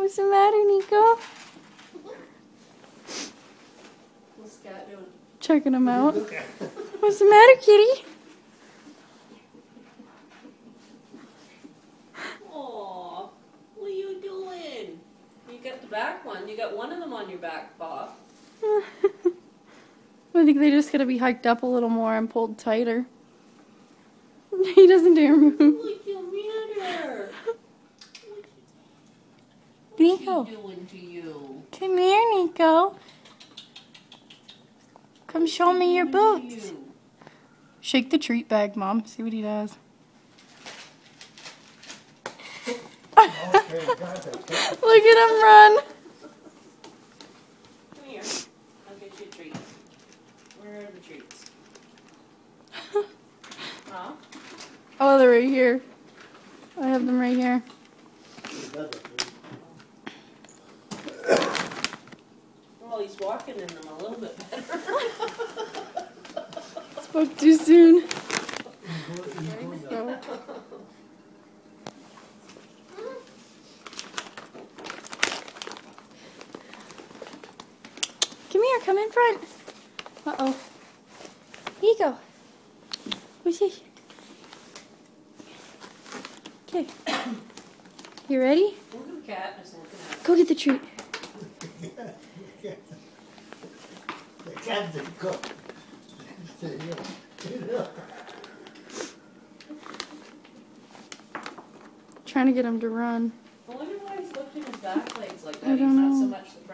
What's the matter, Nico? What's the cat doing? Checking him out. What's the matter, kitty? Aw, what are you doing? You got the back one. You got one of them on your back paw. I think they just gotta be hiked up a little more and pulled tighter. He doesn't dare move. What's the matter? Nico. What's he doing to you? Come here, Nico. Come show me your boots. Shake the treat bag, Mom. See what he does. Look at him run. Come here. I'll get you a treat. Where are the treats? Huh? Oh, they're right here. I have them right here. Well, he's walking in them a little bit better. Spoke too soon. Come here, come in front. Uh-oh. Here you go. What's this? Okay. You ready? Look at the cat just looking at Go get the treat. The cat didn't go. Trying to get him to run. I wonder why he's lifting his back legs like I that. He's don't not so know. much the